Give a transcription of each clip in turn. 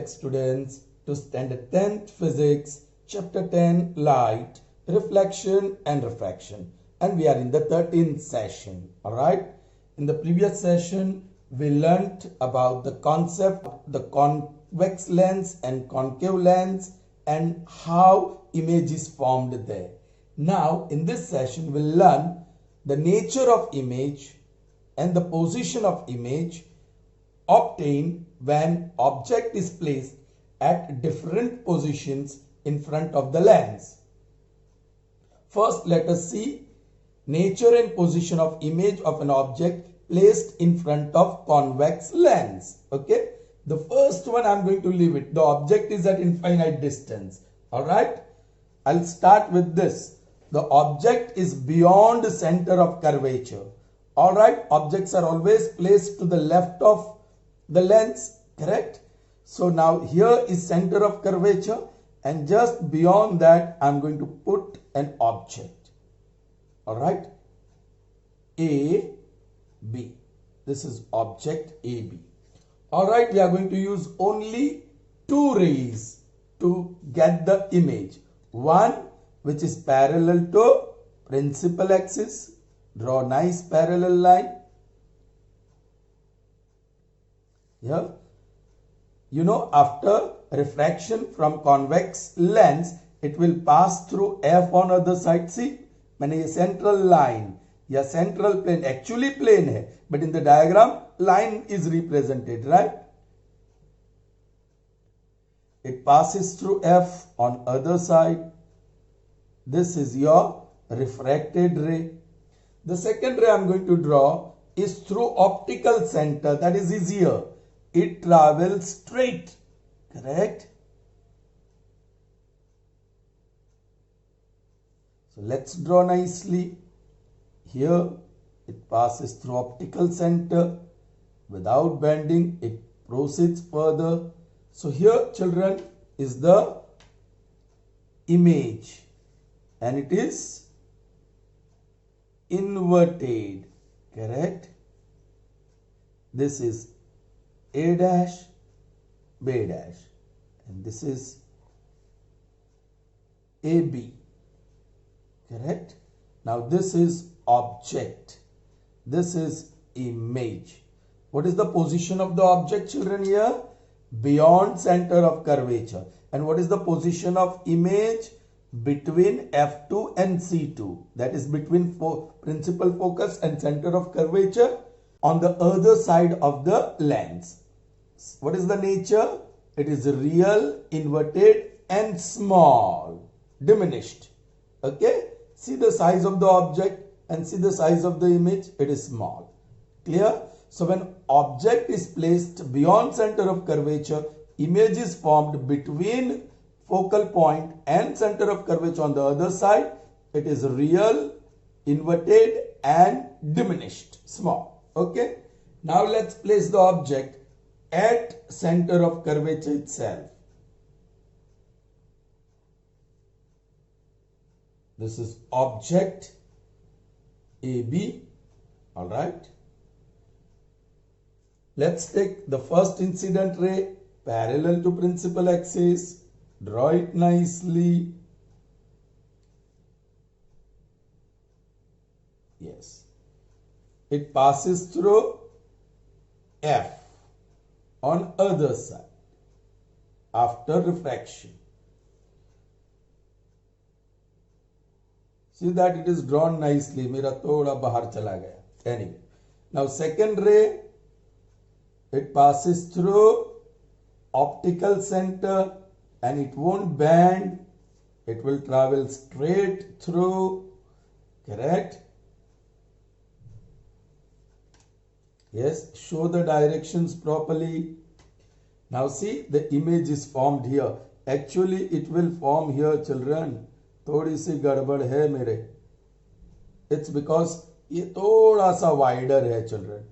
back students to standard 10th physics chapter 10 light, reflection and refraction, and we are in the 13th session. Alright, in the previous session we learnt about the concept of the convex lens and concave lens and how image is formed there. Now in this session we'll learn the nature of image and the position of image obtained when object is placed at different positions in front of the lens. First, let us see nature and position of image of an object placed in front of convex lens. Okay, the first one I'm going to leave it. The object is at infinite distance. All right, I'll start with this. The object is beyond the center of curvature. All right, objects are always placed to the left of the lens, correct? So now here is center of curvature, and just beyond that I'm going to put an object. All right, A, B. This is object AB. All right, we are going to use only two rays to get the image. One which is parallel to principal axis. Draw a nice parallel line. Here, you know, after refraction from convex lens, it will pass through F on other side. See, मैंने ये central line या central plane actually plane है, but in the diagram line is represented, right? It passes through F on other side. This is your refracted ray. The second ray I'm going to draw is through optical center. That is easier. It travels straight, correct? So let's draw nicely. Here it passes through optical center without bending. It proceeds further. So here, children, is the image, and it is inverted, correct? This is A dash, B dash, and this is AB, correct? Now this is object, this is image. What is the position of the object, children? Here, beyond center of curvature. And what is the position of image? Between F2 and C2, that is between principal focus and center of curvature on the other side of the lens. What is the nature? It is real, inverted and small, diminished. Okay, see the size of the object and see the size of the image. It is small. Clear? So when object is placed beyond center of curvature, image is formed between focal point and center of curvature on the other side. It is real, inverted and diminished, small. Okay, now let's place the object at center of curvature itself. This is object AB. All right, let's take the first incident ray parallel to principal axis. Draw it nicely. Yes, it passes through F on other side after refraction. See that it is drawn nicely. मेरा थोड़ा बाहर चला गया. Anyway, now second ray, it passes through optical center and it won't bend. It will travel straight through, correct? Yes, show the directions properly. Now see, the image is formed here. Actually, it will form here, children. थोड़ी सी गड़बड़ है मेरे. It's because ये थोड़ा सा wider है, children.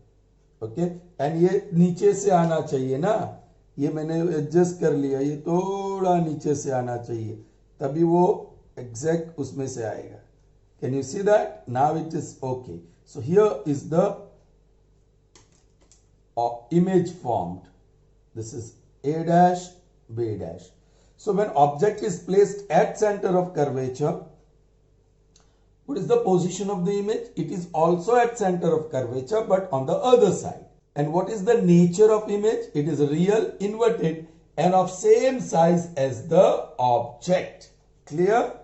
Okay, and ये नीचे से आना चाहिए ना. ये मैंने एडजस्ट कर लिया. ये थोड़ा नीचे से आना चाहिए, तभी वो एग्जैक्ट उसमें से आएगा. Can you see that? Now it is okay. So here is the image formed. This is A dash B dash. So when object is placed at center of curvature, what is the position of the image? It is also at center of curvature but on the other side. And what is the nature of image? It is real, inverted and of same size as the object. Clear?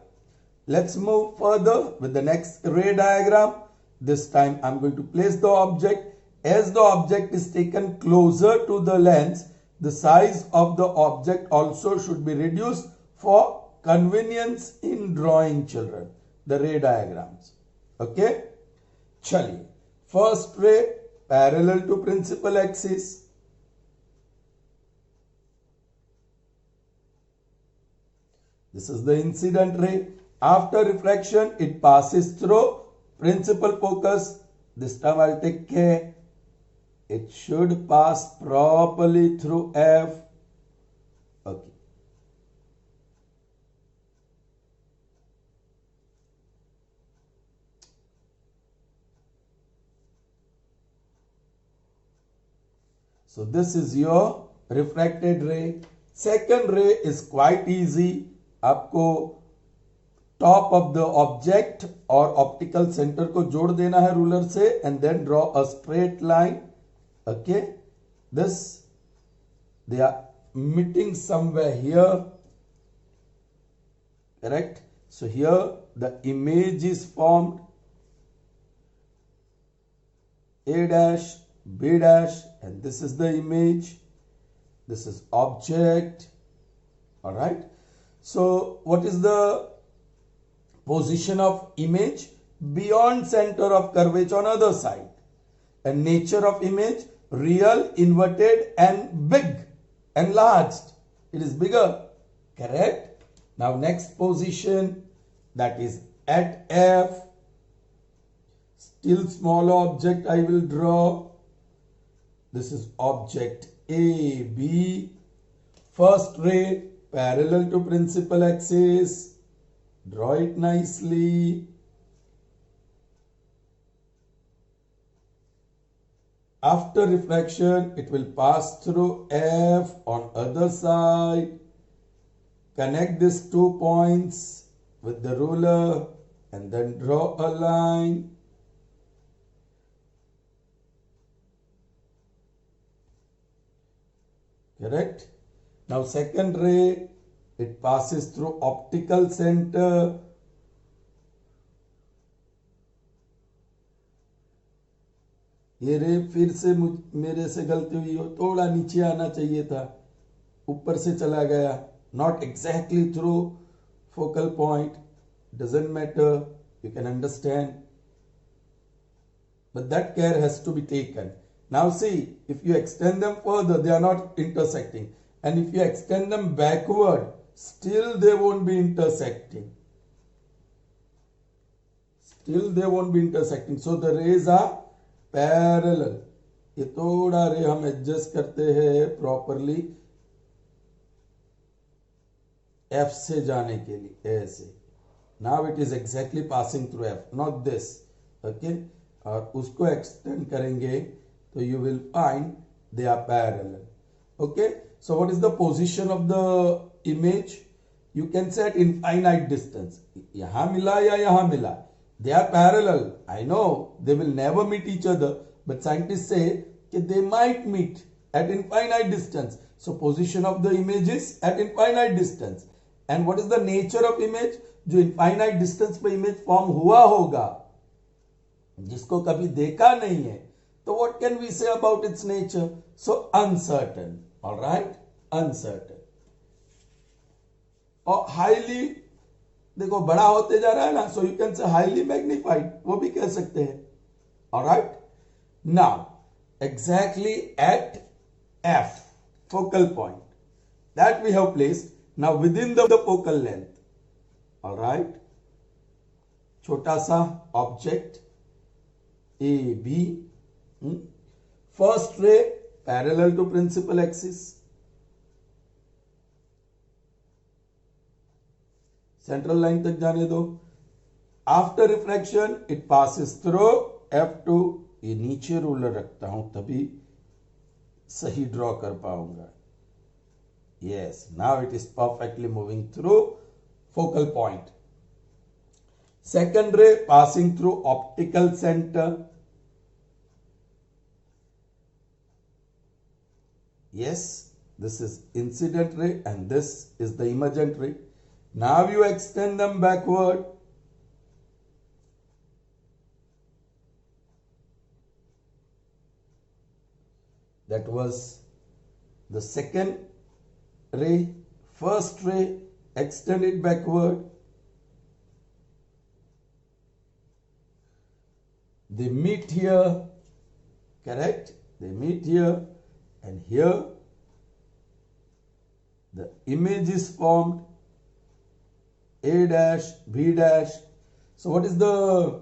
Let's move further with the next ray diagram. This time I'm going to place the object. As the object is taken closer to the lens, the size of the object also should be reduced for convenience in drawing, children, the ray diagrams. Okay? Chaliye. First ray parallel to principal axis. This is the incident ray. After refraction, it passes through principal focus. This time I'll take care. It should pass properly through F. Okay. So this is your refracted ray. Second ray is quite easy. आपको top of the object और optical centre को जोड़ देना है ruler से and then draw a straight line. Okay, this they are meeting somewhere here, correct? So here the image is formed, A dash, B dash, and this is the image. This is object. All right. So what is the position of image? Beyond center of curvature on other side. And nature of image? Real, inverted and big, enlarged. It is bigger, correct? Now next position, that is at F. Still small object I will draw. This is object AB. First ray parallel to principal axis. Draw it nicely. After refraction, it will pass through F on other side. Connect these 2 points with the ruler and then draw a line. Correct? Now second ray, it passes through optical center. ये रे फिर से मेरे से गलती हुई हो, थोड़ा नीचे आना चाहिए था, ऊपर से चला गया. Not exactly through focal point. Doesn't matter. You can understand. But that care has to be taken. Now see, if you extend them further, they are not intersecting. And if you extend them backward, still they won't be intersecting. Still they won't be intersecting. So the rays are parallel. ये थोड़ा रे हम adjust करते हैं properly F से जाने के लिए ऐसे. Now it is exactly passing through F, not this. Okay, और उसको एक्सटेंड करेंगे तो you will find they are parallel. Okay, so what is the position of the image? You can say at infinite distance. यहां मिला या यहां मिला, they are parallel. I know they will never meet each other, but scientists say that they might meet at infinite distance. So position of the image is at infinite distance. And what is the nature of image? जो infinite distance पे image form हुआ होगा, जिसको कभी देखा नहीं है, तो what can we say about its nature? So uncertain. All right, uncertain. और highly, देखो बड़ा होते जा रहा है ना, so you can say highly magnified, वो भी कह सकते हैं. Alright, now exactly at F focal point that we have placed. Now within the focal length. Alright, छोटा सा object A B. First ray parallel to principal axis. Central line तक जाने दो. After refraction it passes through F2. ये नीचे ruler रखता हूं तभी सही ड्रॉ कर पाऊंगा. Yes, now it is perfectly moving through focal point. Second ray passing through optical center. Yes, this is incident ray and this is the emergent ray. Now you extend them backward. That was the second ray. First ray, extend it backward. They meet here, correct? They meet here and here. The image is formed, A dash, B dash. So what is the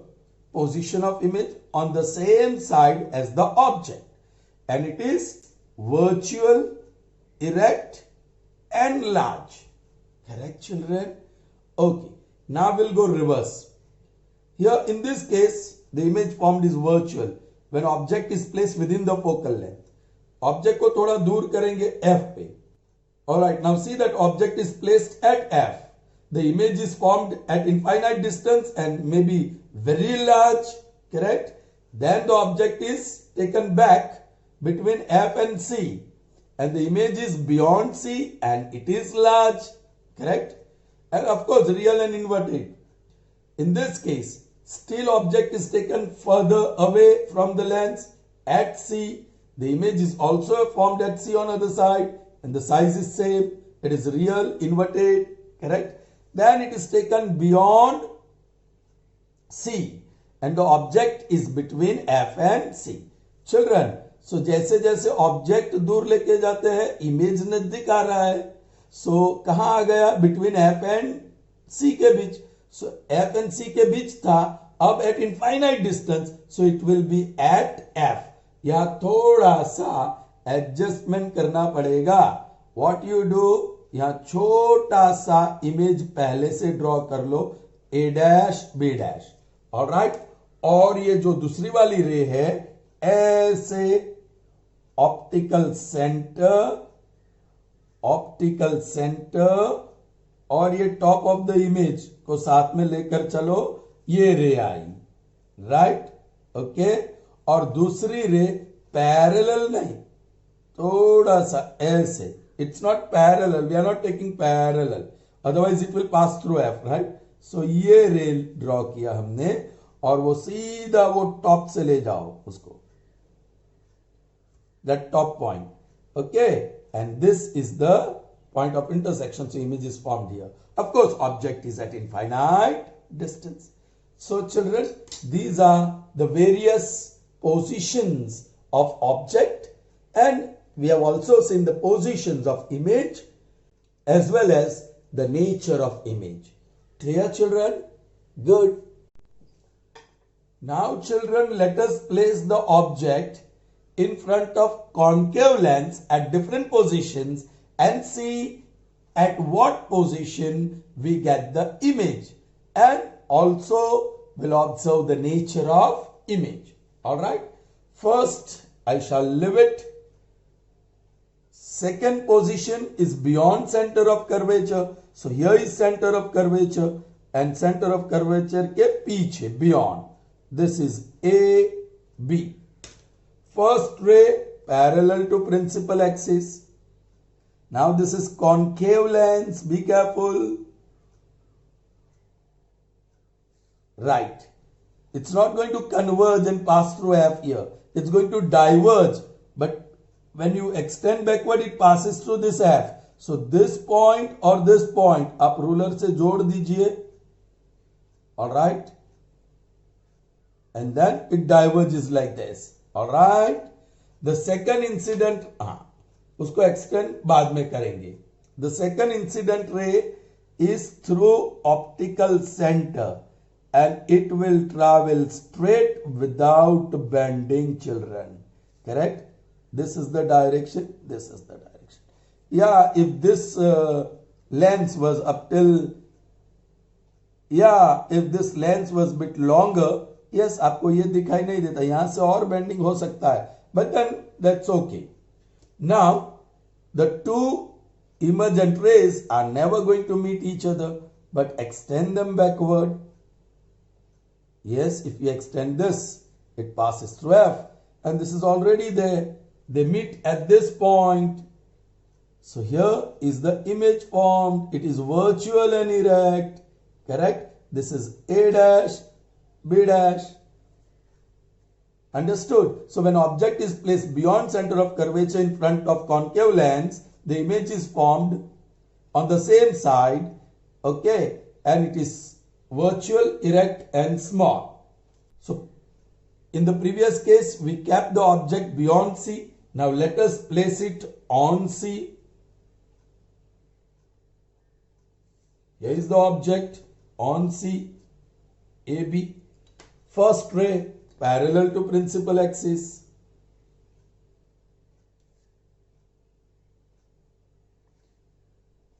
position of image? On the same side as the object. And it is virtual, erect and large. Correct, children? Okay. Now we'll go reverse. Here in this case, the image formed is virtual when object is placed within the focal length. Object को थोड़ा दूर करेंगे F पे. Alright, now see that object is placed at F. The image is formed at infinite distance and maybe very large, correct? Then the object is taken back between F and C and the image is beyond C and it is large, correct? And of course real and inverted. In this case, still object is taken further away from the lens at C. The image is also formed at C on other side and the size is same. It is real, inverted, correct? Then it is taken beyond C and the object is between F and C. Children, so जैसे जैसे object दूर लेके जाते हैं image नजदीक आ रहा है. सो कहां आ गया? बिटवीन एफ एंड सी के बीच. सो एफ एंड सी के बीच था, अब at infinite distance, so it will be at F. यहां थोड़ा सा एडजस्टमेंट करना पड़ेगा. व्हाट यू डू, यहां छोटा सा इमेज पहले से ड्रॉ कर लो, ए डैश बी डैश. ऑलराइट, और ये जो दूसरी वाली रे है ऐसे ऑप्टिकल सेंटर और ये टॉप ऑफ द इमेज को साथ में लेकर चलो, ये रे आई, राइट, ओके. और दूसरी रे पैरेलल नहीं, थोड़ा सा ऐसे. It's not parallel, we are not taking parallel, otherwise it will pass through F, right. So ये रे ड्रॉ किया हमने और वो सीधा वो टॉप से ले जाओ उसको, that top point, okay, and this is the point of intersection, so image is formed here. Of course object is at infinite distance. So children, these are the various positions of object and we have also seen the positions of image as well as the nature of image. Clear, children? Good. Now children, let us place the object in front of concave lens at different positions and see at what position we get the image, and also will observe the nature of image. Alright, first I shall leave it. Second position is beyond center of curvature. So here is center of curvature and center of curvature के पीछे, beyond. This is A, B. First ray parallel to principal axis. Now this is concave lens, be careful. Right. It's not going to converge and pass through F here. It's going to diverge. But when you extend backward, it passes through this F. So this point or this point, आप ruler से जोड़ दीजिए. Alright. And then it diverges like this. Alright. The second incident, उसको extend बाद में करेंगे. The second incident ray is through optical center and it will travel straight without bending, children. Correct? This is the direction. This is the direction. Yeah, if this lens was up till, yeah, if this lens was bit longer, yes, आपको ये दिखाई नहीं देता, यहां से और bending हो सकता है, but then that's okay. Now the two emergent rays are never going to meet each other, but extend them backward. Yes, if you extend this, it passes through F, and this is already there. They meet at this point. So here is the image formed. It is virtual and erect. Correct? This is A dash, B dash. Understood? So when object is placed beyond center of curvature in front of concave lens, the image is formed on the same side. Okay? And it is virtual, erect and small. So in the previous case, we kept the object beyond C. Now let us place it on C. Here is the object on C, AB. First ray parallel to principal axis.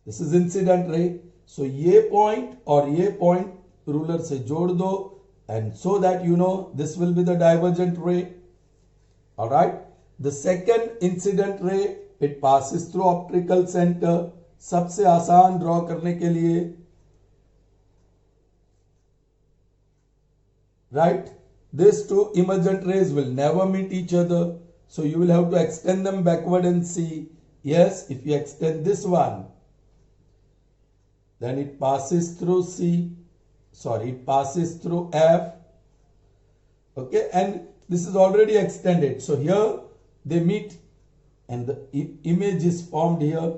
This is incident ray. So ये point और ये point ruler से जोड़ दो, and so that you know this will be the divergent ray. Alright. The second incident ray, it passes through optical center. सबसे आसान draw करने के लिए, right? These two emergent rays will never meet each other, so you will have to extend them backward and see. Yes, if you extend this one, then it passes through C. Sorry, it passes through F. Okay, and this is already extended. So here they meet, and the image is formed here.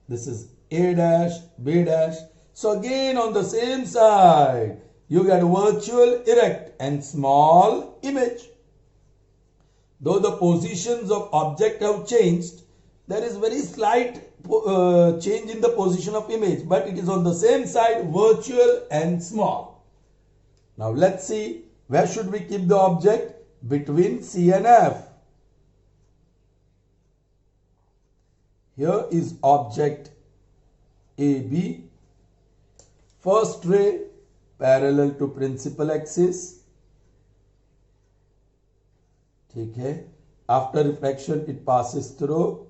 This is A dash, B dash. So again on the same side, you get virtual, erect and small image. Though the positions of object have changed, there is very slight change in the position of image, but it is on the same side, virtual and small. Now let's see, where should we keep the object? Between C and F. Here is object AB. First ray parallel to principal axis. ठीक है. After refraction it passes through.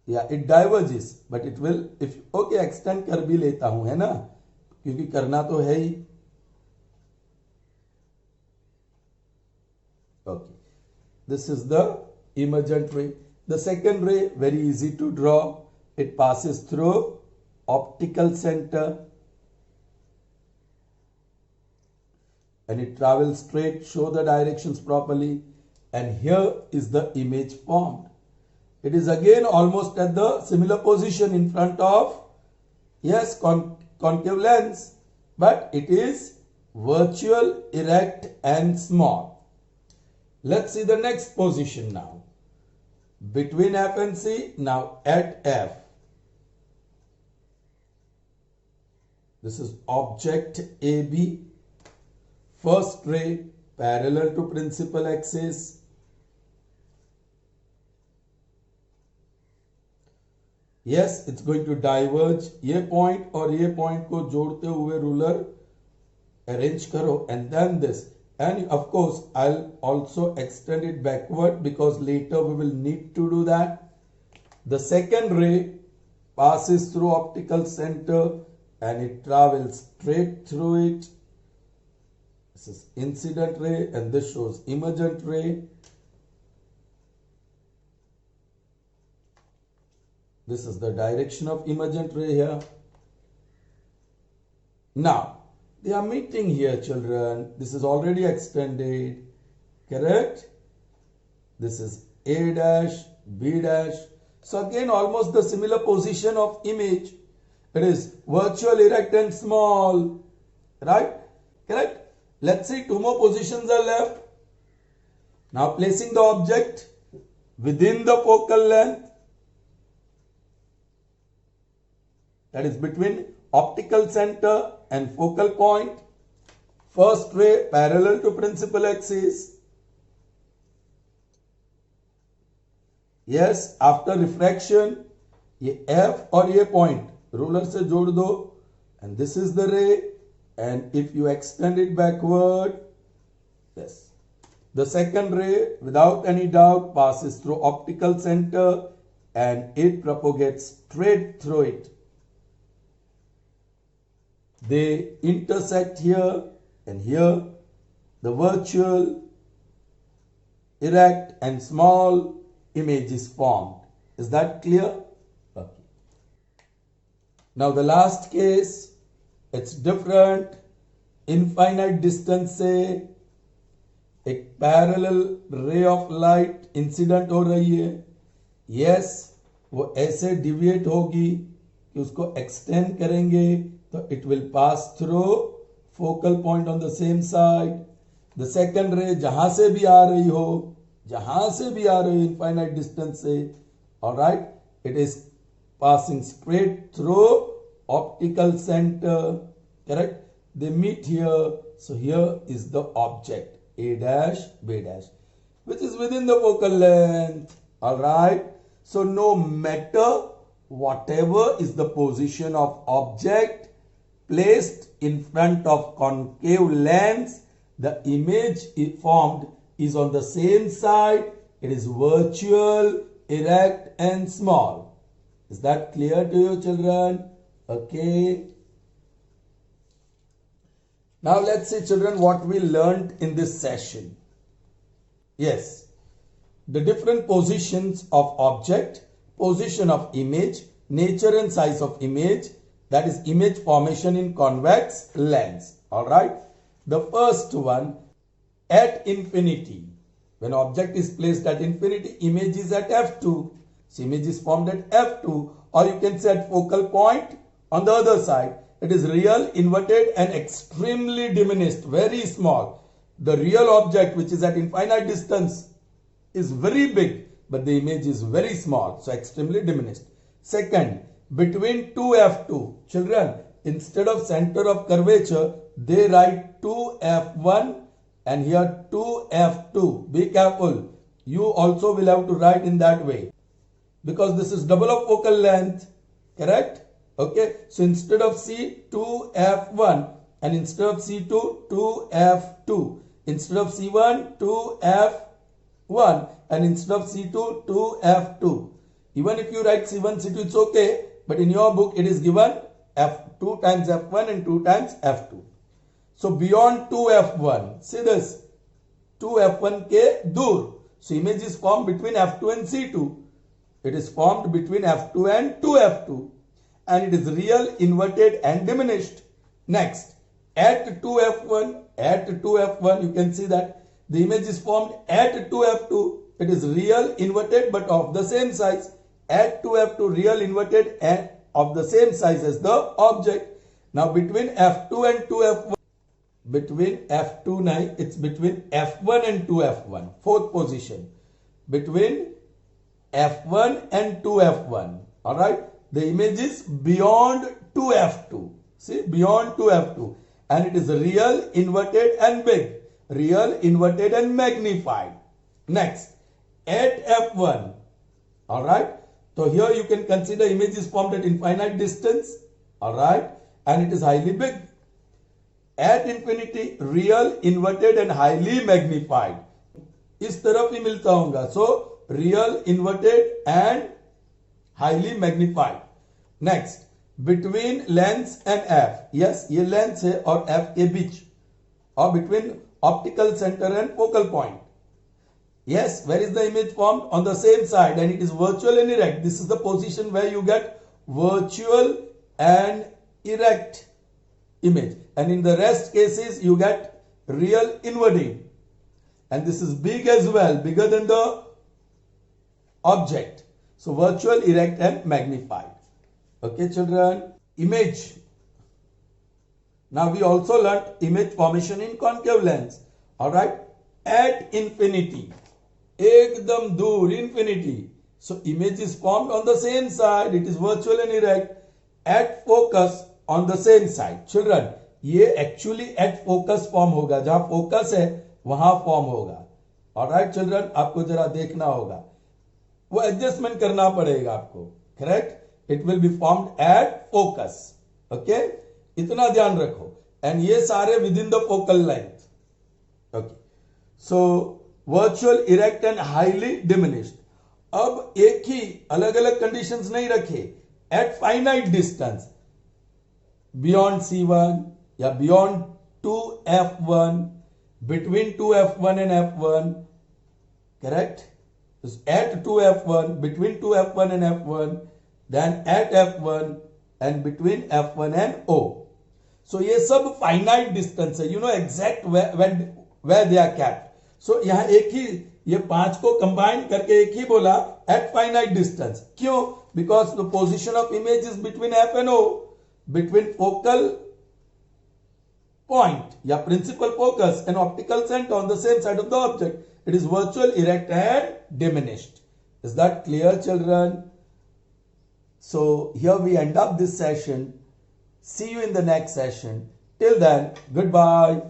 Yeah, it diverges, but it will, if okay, extend कर भी लेता हूं, है ना, क्योंकि करना तो है ही. Okay, this is the emergent ray. The second ray, very easy to draw. It passes through optical center and it travels straight. Show the directions properly, and here is the image formed. It is again almost at the similar position in front of, yes, concave lens, but it is virtual, erect and small. Let's see the next position now. Between F and C, now at F. This is object AB. First ray parallel to principal axis. Yes, it's going to diverge. ये point और ये point को जोड़ते हुए ruler arrange करो, and then this. And of course, I'll also extend it backward because later we will need to do that. The second ray passes through optical center and it travels straight through it. This is incident ray and this shows emergent ray. This is the direction of emergent ray here. Now, they are meeting here, children. This is already extended, correct? This is A dash, B dash. So again, almost the similar position of image. It is virtual, erect and small, right? Correct? Let's see, two more positions are left. Now placing the object within the focal length, that is between optical center and focal point. First ray parallel to principal axis. Yes, after refraction, ये F और ये point ruler से जोड़ दो, and this is the ray, and if you extend it backward, yes, The second ray, without any doubt, passes through optical center and it propagates straight through it. They intersect here and here. The virtual, erect and small image is formed. Is that clear? Okay. Now the last case, it's different. Infinite distance से एक parallel ray of light incident हो रही है. Yes, वो ऐसे deviate होगी कि उसको एक्सटेंड करेंगे तो it will pass through focal point on the same side. The second रे जहां से भी आ रही हो, इनफाइनाइट डिस्टेंस से, alright, it is passing straight through optical centre. Correct? They meet here, so here is the object A dash B dash, which is within the focal length. All right. So no matter whatever is the position of object placed in front of concave lens, the image formed is on the same side. It is virtual, erect, and small. Is that clear to you, children? Okay. Now let's see, children, what we learned in this session. Yes, the different positions of object, position of image, nature and size of image, that is image formation in convex lens. All right. The first one, at infinity. When object is placed at infinity, image is at f2. So image is formed at f2, or you can say at focal point on the other side. It is real, inverted and extremely diminished, very small. The real object which is at infinite distance is very big, but the image is very small, so extremely diminished. Second, between 2f2. Children, instead of center of curvature, they write 2f1 and here 2f2. Be careful. You also will have to write in that way, because this is double of focal length, correct? Okay, so instead of C, 2f1, and instead of C2, 2f2, instead of C1, 2f1, and instead of C2, 2f2. Even if you write C1, C2, it's okay, but in your book it is given f2 times f1 and 2 times f2. So beyond 2f1, see this, 2f1 ke dur. So image is formed between f2 and C2. It is formed between f2 and 2f2. And it is real, inverted and diminished. Next, at 2f1, you can see that the image is formed at 2f2. It is real, inverted but of the same size. At 2f2, real, inverted and of the same size as the object. Now between f2 and 2f1, it's between f1 and 2f1, fourth position. Between f1 and 2f1, alright. The image is beyond 2f2. See, beyond 2f2. And it is real, inverted and big. Real, inverted and magnified. Next, at f1. Alright. So here you can consider image is formed at infinite distance. Alright. And it is highly big. At infinity, real, inverted and highly magnified. इस तरफ ही मिलता होगा. So, real, inverted and highly magnified. Next, between lens and f. Yes, ये lens है और f के बीच. Or between optical center and focal point. Yes, where is the image formed? On the same side, and it is virtual and erect. This is the position where you get virtual and erect image. And in the rest cases, you get real inverting. And this is big as well, bigger than the object. So virtual, erect and magnified. Okay, children. Image. Now we also learnt image formation in concave lens. Alright. At infinity. Ekdam dur, infinity. So image is formed on the same side. It is virtual and erect. At focus on the same side. Children, ये actually at focus form होगा. जहां focus है वहां form होगा. Alright, children. आपको जरा देखना होगा. वो एडजस्टमेंट करना पड़ेगा आपको. Correct? It will be formed at focus. Okay, इतना ध्यान रखो. एंड ये सारे with in the focal length. Okay, so virtual, erect and highly diminished. अब एक ही अलग अलग कंडीशंस नहीं रखे, eight finite distance beyond C1 या beyond 2F1, between 2F1 and F1, correct? At 2F1, between 2F1 and F1, then at F1 and between F1 and O. So ये सब finite distance है, you know exact where they are kept. So यहाँ एक ही ये 5 को combine करके एक ही बोला एट फाइनाइट डिस्टेंस। क्यों? Because the position of image is between F and O, between focal point या principal focus and optical center on the same side of the object. It is virtual, erect and diminished. Is that clear, children? So here we end up this session. See you in the next session. Till then, goodbye.